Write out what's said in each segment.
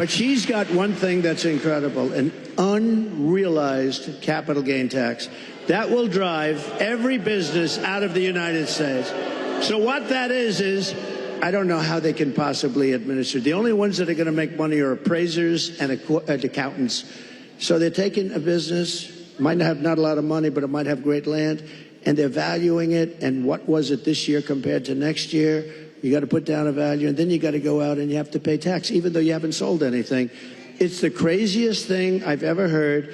But she's got one thing that's incredible, an unrealized capital gain tax. That will drive every business out of the United States. So what that is I don't know how they can possibly administer. The only ones that are going to make money are appraisers and accountants. So they're taking a business, might have not a lot of money, but it might have great land, and they're valuing it. And what was it this year compared to next year? You got to put down a value, and then you got to go out and you have to pay tax, even though you haven't sold anything. It's the craziest thing I've ever heard.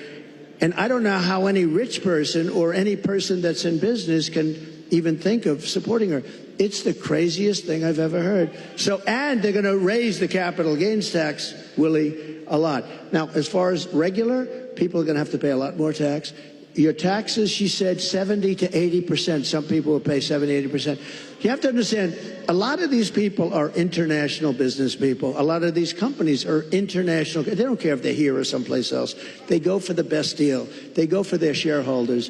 And I don't know how any rich person or any person that's in business can even think of supporting her. It's the craziest thing I've ever heard. So, and they're going to raise the capital gains tax, Willie, a lot. Now, as far as regular, people are going to have to pay a lot more tax. Your taxes, she said, 70 to 80%. Some people will pay 70, 80%. You have to understand, a lot of these people are international business people. A lot of these companies are international. They don't care if they're here or someplace else. They go for the best deal. They go for their shareholders.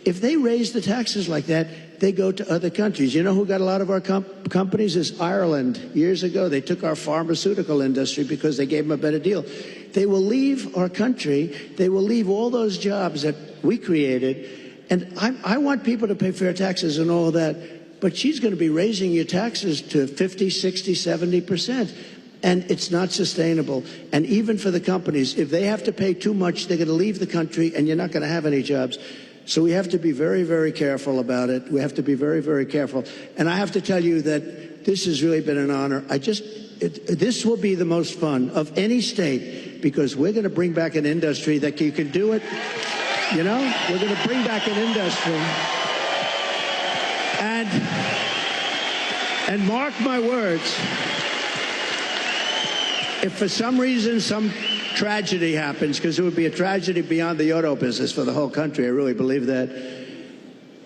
If they raise the taxes like that, they go to other countries. You know who got a lot of our companies? Is Ireland. Years ago, they took our pharmaceutical industry because they gave them a better deal. They will leave our country. They will leave all those jobs that we created. And I want people to pay fair taxes and all of that. But she's going to be raising your taxes to 50, 60, 70%. And it's not sustainable. And even for the companies, if they have to pay too much, they're going to leave the country and you're not going to have any jobs. So we have to be very, very careful about it. We have to be very, very careful. And I have to tell you that this has really been an honor. This will be the most fun of any state because we're going to bring back an industry that you can do it. You know, we're going to bring back an industry. And mark my words, if for some reason some tragedy happens, because it would be a tragedy beyond the auto business for the whole country, I really believe that.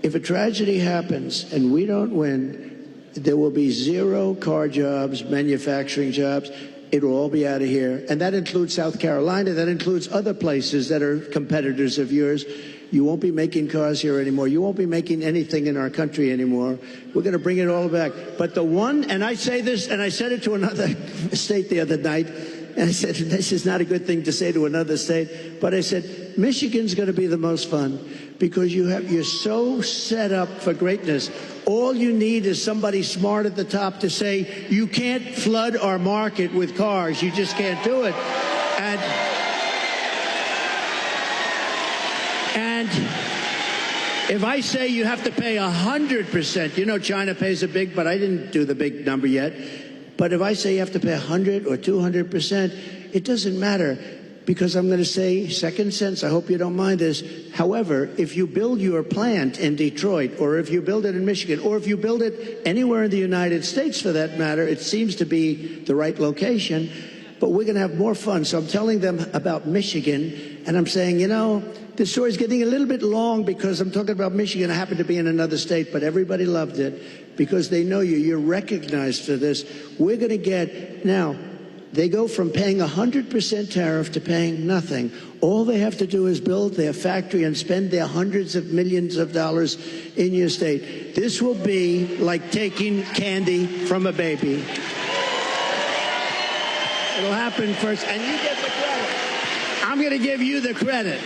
If a tragedy happens and we don't win, there will be 0 car jobs, manufacturing jobs. It will all be out of here. And that includes South Carolina. That includes other places that are competitors of yours. You won't be making cars here anymore. You won't be making anything in our country anymore. We're going to bring it all back. But the one, and I say this, and I said it to another state the other night, and I said, this is not a good thing to say to another state, but I said, Michigan's going to be the most fun because you're so set up for greatness. All you need is somebody smart at the top to say, you can't flood our market with cars. You just can't do it. And if I say you have to pay 100%, you know China pays a big, but I didn't do the big number yet. But if I say you have to pay 100 or 200%, it doesn't matter because I'm going to say, second sense, I hope you don't mind this. However, if you build your plant in Detroit, or if you build it in Michigan, or if you build it anywhere in the United States for that matter, it seems to be the right location, but we're going to have more fun. So I'm telling them about Michigan, and I'm saying, you know, the story's getting a little bit long because I'm talking about Michigan. I happen to be in another state, but everybody loved it because they know you. You're recognized for this. We're going to get, now, they go from paying 100% tariff to paying nothing. All they have to do is build their factory and spend their hundreds of millions of dollars in your state. This will be like taking candy from a baby. It'll happen first, and you get the credit. I'm going to give you the credit.